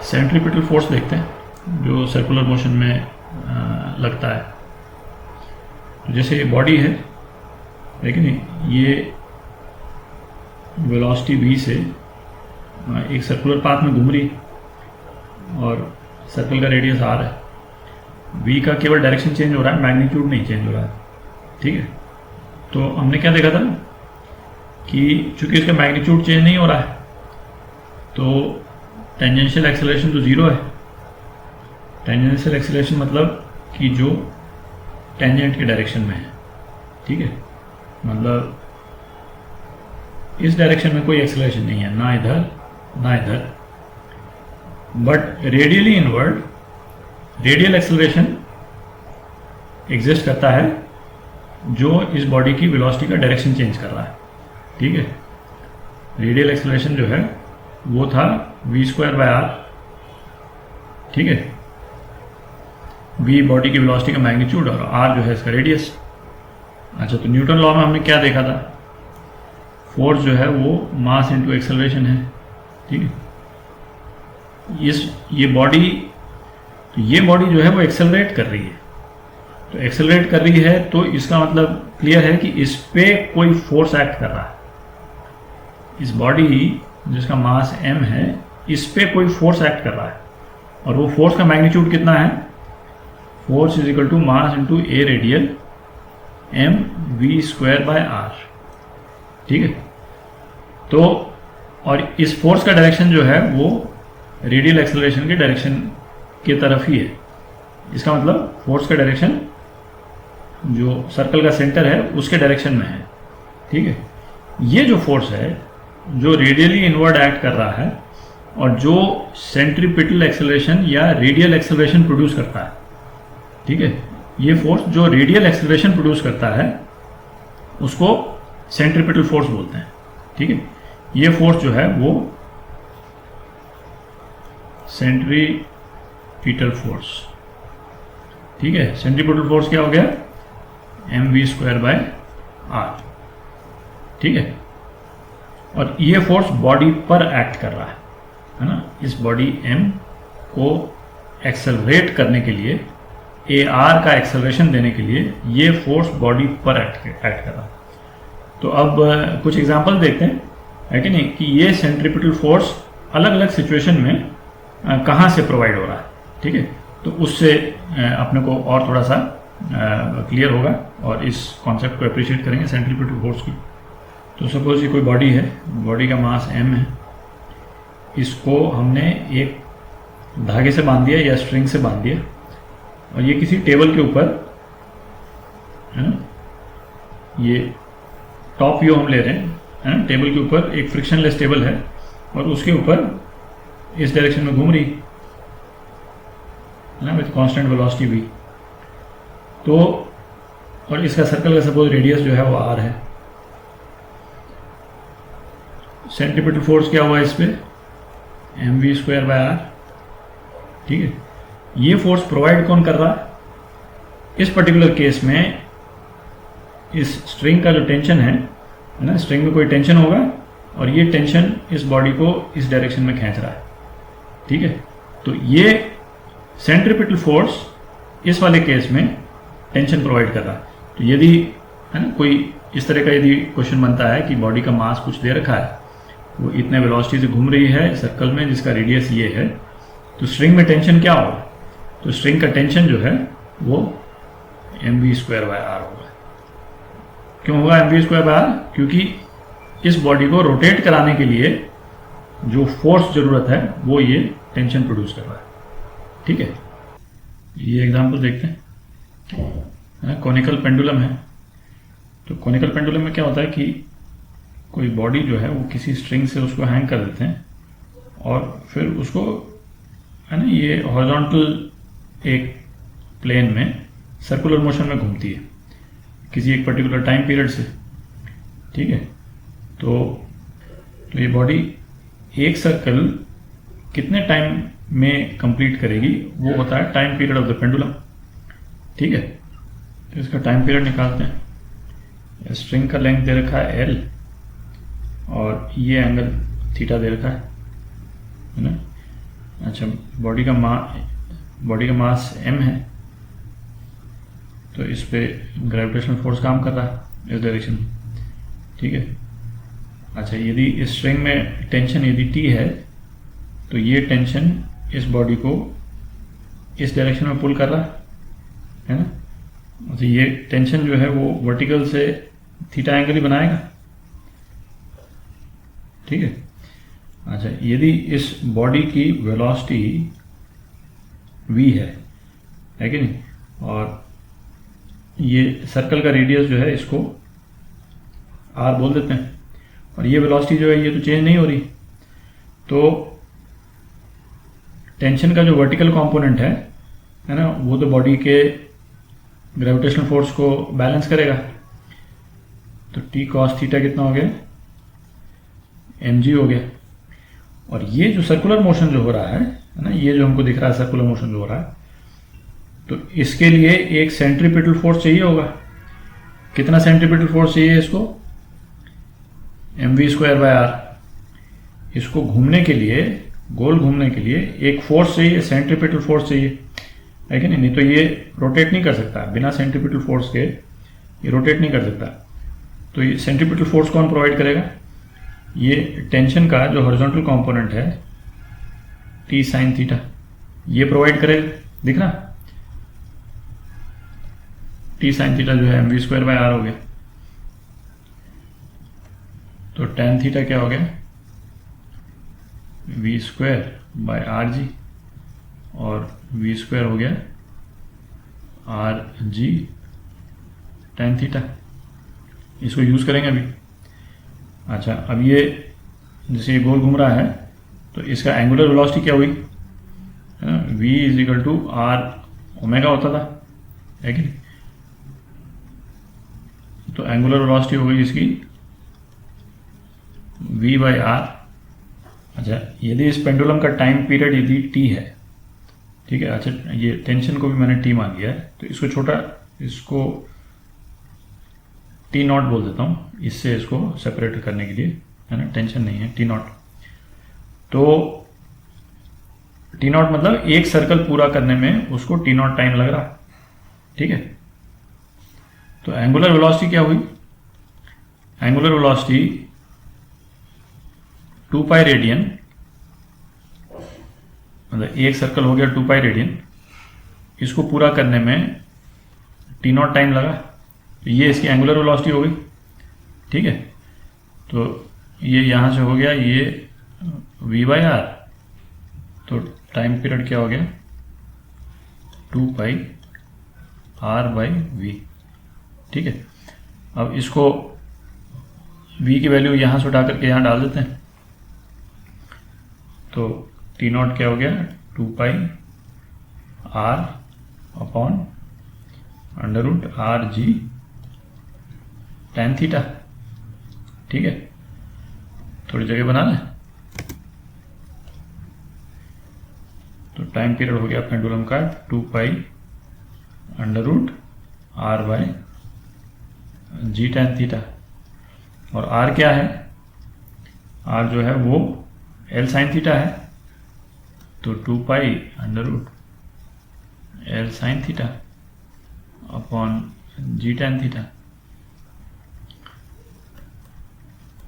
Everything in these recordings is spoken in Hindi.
सेंट्रीपिटल फोर्स देखते हैं जो सर्कुलर मोशन में लगता है। तो जैसे ये बॉडी है, लेकिन ये वेलोसिटी v से एक सर्कुलर पाथ में घूम रही और सर्कल का रेडियस r है। v का केवल डायरेक्शन चेंज हो रहा है, मैग्नीट्यूड नहीं चेंज हो रहा है। ठीक है, तो हमने क्या देखा था कि चूंकि इसका मैग्नीट्यूड चेंज नहीं हो रहा है तो टेंजेंशियल एक्सेलरेशन तो जीरो है। टेंजेंशियल एक्सेलरेशन मतलब कि जो टेंजेंट के डायरेक्शन में है। ठीक है, मतलब इस डायरेक्शन में कोई एक्सेलरेशन नहीं है, ना इधर ना इधर। But radially inward radial acceleration exist करता है जो इस बॉडी की वेलोसिटी का डायरेक्शन चेंज कर रहा है। ठीक है, रेडियल एक्सेलरेशन जो है वो था v²/r। ठीक है, v बॉडी की वेलोसिटी का मैग्नीट्यूड और r जो है इसका रेडियस। अच्छा, तो न्यूटन लॉ में हमने क्या देखा था? फोर्स जो है वो मास इनटू एक्सेलरेशन है। ठीक है, ये बॉडी जो है वो एक्सेलरेट कर रही है। तो एक्सेलरेट कर रही है तो इसका मतलब क्लियर है कि इस पे कोई फोर्स एक्ट कर रहा है। इस बॉडी जिसका मास m है, इस पे कोई फोर्स एक्ट कर रहा है और वो फोर्स का मैग्नीट्यूड कितना है? Force is equal to mass into a radial m v²/r। ठीक है, तो और इस फोर्स का डायरेक्शन जो है वो रेडियल एक्सेलरेशन के डायरेक्शन की तरफ ही है। इसका मतलब फोर्स का डायरेक्शन जो सर्कल का सेंटर है उसके डायरेक्शन में है। ठीक है, ये जो फोर्स है जो रेडियली इनवर्ड एक्ट कर रहा है और जो सेंट्रीपिटल एक्सेलरेशन या रेडियल एक्सेलरेशन प्रोड्यूस करता है। ठीक है, ये फोर्स जो रेडियल एक्सेलरेशन प्रोड्यूस करता है उसको सेंट्रीपिटल फोर्स बोलते हैं। ठीक है, ये फोर्स जो है वो सेंट्रीपिटल फोर्स। ठीक है, सेंट्रीपिटल फोर्स क्या हो गया? mv²/r। ठीक है, और ये फोर्स बॉडी पर एक्ट कर रहा है ना। इस बॉडी m को एक्सेलरेट करने के लिए, ar का एक्सेलरेशन देने के लिए ये फोर्स बॉडी पर एक्ट कर रहा है। तो अब कुछ एग्जांपल देखते हैं, है कि नहीं, कि ये सेंट्रीपिटल फोर्स अलग अलग सिचुएशन में कहाँ से प्रोवाइड हो रहा है। ठीक है, तो उससे अपने को और थोड़ा सा क्लियर होगा और इस कॉन्सेप्ट को अप्रिशिएट करेंगे सेंट्रीपिटल फोर्स की। तो सपोज ये कोई बॉडी है, बॉडी का मास m है, इसको हमने एक धागे से बांध दिया या स्ट्रिंग से बांध दिया और ये किसी टेबल के ऊपर है ना, ये टॉप व्यू हम ले रहे हैं ना, टेबल के ऊपर एक फ्रिक्शनलेस टेबल है और उसके ऊपर इस डायरेक्शन में घूम रही है ना विथ कांस्टेंट वेलोसिटी v। तो और इसका सर्कल का सपोज रेडियस जो है वो r है। सेंट्रीपिटल फोर्स क्या हुआ इस पे? mv²/r। ठीक है, ये फोर्स प्रोवाइड कौन कर रहा है? इस पर्टिकुलर केस में इस स्ट्रिंग का जो टेंशन है ना, स्ट्रिंग में कोई टेंशन होगा और ये टेंशन इस बॉडी को इस डायरेक्शन में खींच रहा है। ठीक है, तो ये सेंट्रीपिटल फोर्स इस वाले केस में टेंशन प्रोवाइड कर रहा है। तो यदि है ना कोई इस तरह का यदि क्वेश्चन बनता है कि बॉडी का मास कुछ दे रखा है, वो इतने वेलोसिटी से घूम रही है सर्कल में जिसका रेडियस ये है, तो स्ट्रिंग में टेंशन क्या होगा? तो स्ट्रिंग का टेंशन जो है वो mv²/r होगा। क्यों होगा mv²/r? क्योंकि इस बॉडी को रोटेट कराने के लिए जो फोर्स जरूरत है वो ये टेंशन प्रोड्यूस कर रहा है। ठीक है, ये एग्जांपल देखते हैं। कॉनिकल पेंडुलम है, तो कॉनिकल पेंडुलम में क्या होता है कि कोई बॉडी जो है वो किसी स्ट्रिंग से उसको हैंग कर देते हैं और फिर उसको है ना, ये हॉरिजॉन्टल एक प्लेन में सर्कुलर मोशन में घूमती है किसी एक पर्टिकुलर टाइम पीरियड से। ठीक है, तो ये बॉडी एक सर्कल कितने टाइम में कंप्लीट करेगी वो होता है time period of the pendulum. ठीक है, तो इसका टाइम पीरियड निकालते हैं। स्ट्रिंग का लेंथ दे रखा है l और ये एंगल थीटा दे रखा है ना। अच्छा, बॉडी का मास m है, तो इस पे ग्रेविटेशनल फोर्स काम कर रहा है इस डायरेक्शन में, ठीक है। अच्छा, यदि इस स्ट्रिंग में टेंशन यदि T है, तो ये टेंशन इस बॉडी को इस डायरेक्शन में पुल कर रहा है ना। अच्छा, ये टेंशन जो है वो वर्टिकल से थीटा एंगल ही बनाएगा, ठीक है। अच्छा, यदि इस बॉडी की वेलोसिटी v है कि नहीं, और ये सर्कल का रेडियस जो है इसको r बोल देते हैं, और ये वेलोसिटी जो है ये तो चेंज नहीं हो रही, तो टेंशन का जो वर्टिकल कंपोनेंट है ना, वो तो बॉडी के ग्रेविटेशनल फोर्स को बैलेंस करेगा। तो t cos थीटा कितना हो गया, mg हो गया। और ये जो सर्कुलर मोशन जो हो रहा है ना, ये जो हमको दिख रहा है सर्कुलर मोशन जो हो रहा है, तो इसके लिए एक सेंट्रीपिटल फोर्स चाहिए होगा। कितना सेंट्रीपिटल फोर्स चाहिए इसको, mv²/r। इसको घूमने के लिए, गोल घूमने के लिए एक फोर्स चाहिए, सेंट्रीपिटल फोर्स चाहिए, है कि नहीं। तो ये रोटेट नहीं कर सकता बिना सेंट्रीपिटल फोर्स के, ये रोटेट नहीं कर सकता। तो ये सेंट्रीपिटल फोर्स कौन प्रोवाइड करेगा, ये टेंशन का जो हॉरिजॉन्टल कंपोनेंट है T sin थीटा, ये प्रोवाइड करेगा। दिख रहा, T sin थीटा जो है mv²/r हो गया। तो tan थीटा क्या हो गया, v²/rg, और v² हो गया rg tan थीटा। इसको यूज करेंगे अभी। अच्छा, अब ये जैसे ये गोल घूम रहा है, तो इसका एंगुलर वेलोसिटी क्या हुई, v = r ओमेगा होता था, है कि नहीं। तो एंगुलर वेलोसिटी हो गई इसकी v/r। अच्छा, यदि इस पेंडुलम का टाइम पीरियड यदि t है, ठीक है। अच्छा, ये टेंशन को भी मैंने t मान लिया है, तो इसको छोटा, इसको t0 बोल देता हूँ, इससे इसको सेपरेट करने के लिए, है ना, टेंशन नहीं है, t0। तो t0 मतलब एक सर्कल पूरा करने में उसको t0 टाइम लग रहा, ठीक है। तो एंगुलर वेलोसिटी क्या हुई, एंगुलर वेलोसिटी 2π रेडियन, मतलब एक सर्कल हो गया 2π रेडियन, इसको पूरा करने में t0 टाइम लगा, तो ये इसकी एंगुलर वेलोसिटी हो गई, ठीक है। तो ये यहाँ से हो गया ये v/r, तो टाइम पीरियड क्या हो गया 2π r/v, ठीक है। अब इसको v की वैल्यू यहाँ से उठा करके यहाँ डाल देते हैं, तो t0 क्या हो गया 2π r/√rg tan थीटा, ठीक है। थोड़ी जगह बना लें, तो टाइम पीरियड हो गया पेंडुलम का 2π r/g tan थीटा, और r क्या है, r जो है वो L sin थीटा है, तो 2π √L sin theta upon g tan theta,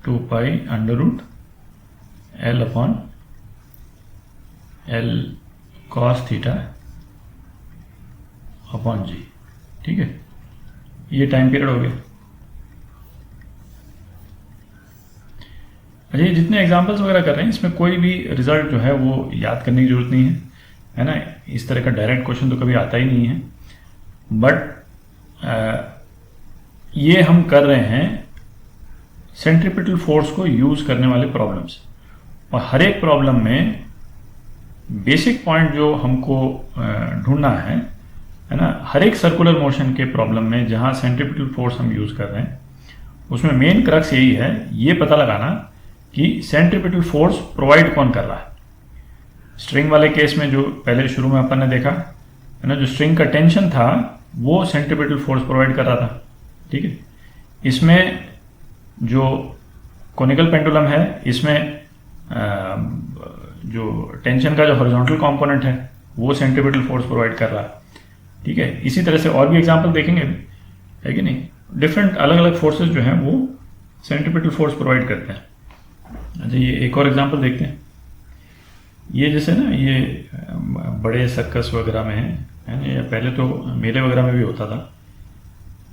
2π √L upon L cos theta upon g, ठीक है। ये टाइम पीरियड हो गया। अच्छा, ये जितने एग्जांपल्स वगैरह कर रहे हैं, इसमें कोई भी रिजल्ट जो है वो याद करने की जरूरत नहीं है ना। इस तरह का डायरेक्ट क्वेश्चन तो कभी आता ही नहीं है, बट ये हम कर रहे हैं सेंट्रीपिटल फोर्स को यूज करने वाले प्रॉब्लम्स, और हर एक प्रॉब्लम में बेसिक पॉइंट जो हमको ढूंढना है ना, हर एक सर्कुलर मोशन के प्रॉब्लम में जहां सेंट्रीपिटल फोर्स हम यूज कर रहे हैं, उसमें मेन क्रक्स यही है, ये पता लगाना कि सेंट्रीपिटल फोर्स प्रोवाइड कौन कर रहा है। स्ट्रिंग वाले केस में जो पहले शुरू में अपन ने देखा है ना, जो स्ट्रिंग का टेंशन था वो सेंट्रीपिटल फोर्स प्रोवाइड कर रहा था, ठीक है। इसमें जो कोनिकल पेंडुलम है, इसमें जो टेंशन का जो हॉरिजॉन्टल कंपोनेंट है वो सेंट्रीपिटल फोर्स प्रोवाइड कर रहा है। ठीक है, इसी तरह से और भी एग्जांपल देखेंगे अभी, है कि नहीं। डिफरेंट अलग अलग फोर्सेस जो हैं वो सेंट्रीपिटल फोर्स प्रोवाइड करते हैं। अच्छा, ये एक और एग्जांपल देखते हैं। ये जैसे ना, ये बड़े सर्कस वगैरह में है ना, या पहले तो मेले वगैरह में भी होता था।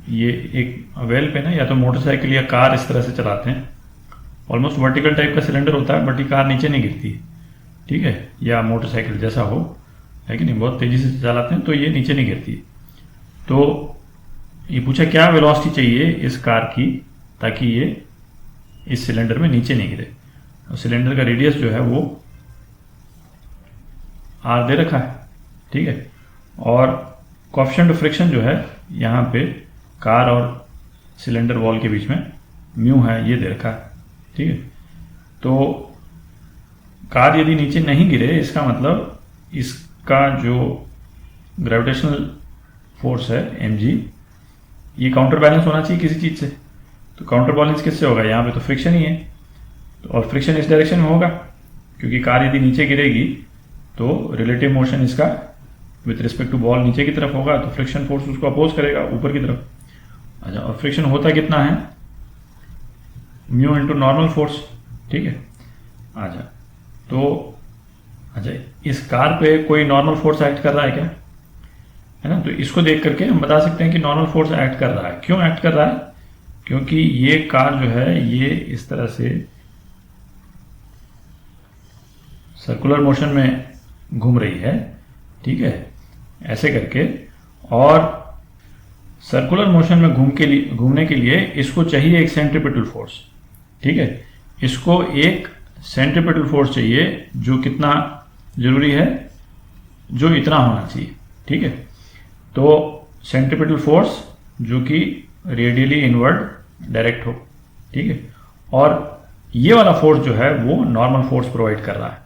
ये एक वेल पे ना या तो मोटरसाइकिल या कार इस तरह से चलाते हैं। ऑलमोस्ट वर्टिकल टाइप का सिलेंडर होता है, बट ये कार नीचे नहीं गिरती है। ठीक है, या मोटरसाइकिल जैसा हो, है कि नहीं, बहुत तेजी से चलाते हैं तो ये नीचे नहीं गिरती। तो ये पूछा क्या वेलोसिटी चाहिए इस कार की ताकि ये इस सिलेंडर में नीचे नहीं गिरे। और सिलेंडर का रेडियस जो है वो आर दे रखा है। ठीक है, और कोएफिशिएंट ऑफ फ्रिक्शन जो है यहाँ पे कार और सिलेंडर वॉल के बीच में म्यू है, ये दे रखा है। ठीक है, तो कार यदि नीचे नहीं गिरे, इसका मतलब इसका जो ग्रेविटेशनल फोर्स है mg, ये काउंटर बैलेंस होना चाहिए किसी चीज से। तो काउंटर बैलेंस किससे होगा? यहाँ पे तो फ्रिक्शन ही है, तो और फ्रिक्शन इस डायरेक्शन में होगा, क्योंकि कार यदि नीचे गिरेगी तो रिलेटिव मोशन इसका विथ रिस्पेक्ट टू बॉल नीचे की तरफ होगा, तो फ्रिक्शन फोर्स उसको अपोज करेगा ऊपर की तरफ। अच्छा, और फ्रिक्शन होता कितना है? Mu into normal force. ठीक है, अच्छा, तो अच्छा, इस कार पे कोई नॉर्मल फोर्स एक्ट कर रहा है क्या? है ना, तो इसको देख करके हम बता सकते हैं कि नॉर्मल फोर्स एक्ट कर रहा है। क्यों एक्ट कर रहा है? क्योंकि ये कार जो है ये इस तरह से सर्कुलर मोशन में घूम रही है। ठीक है, ऐसे करके, और सर्कुलर मोशन में घूमने के लिए इसको चाहिए एक सेंट्रीपिटल फोर्स। ठीक है, इसको एक सेंट्रीपिटल फोर्स चाहिए जो कितना जरूरी है? जो इतना होना चाहिए। ठीक है, तो सेंट्रीपिटल फोर्स जो कि रेडियली इनवर्ड डायरेक्ट हो। ठीक है, और ये वाला फोर्स जो है वो नॉर्मल फोर्स प्रोवाइड कर रहा है।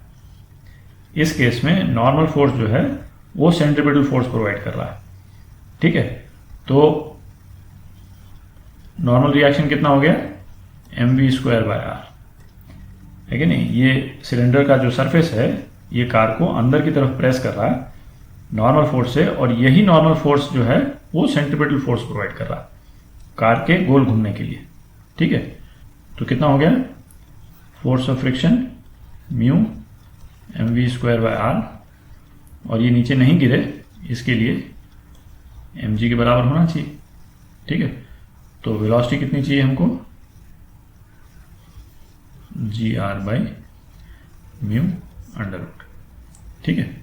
इस केस में नॉर्मल फोर्स जो है वो सेंट्रीपिटल फोर्स प्रोवाइड कर रहा है। ठीक है, तो नॉर्मल रिएक्शन कितना हो गया? mv²/r, है कि नहीं। ये सिलेंडर का जो सरफेस है ये कार को अंदर की तरफ प्रेस कर रहा है नॉर्मल फोर्स से, और यही नॉर्मल फोर्स जो है वो सेंट्रीपिटल फोर्स प्रोवाइड कर रहा है कार के गोल घूमने के लिए। ठीक है, तो कितना हो गया? Force of friction mu mv²/r, और ये नीचे नहीं गिरे इसके लिए mg के बराबर होना चाहिए। ठीक है, तो वेलोसिटी कितनी चाहिए हमको? gr/μ under root. ठीक है।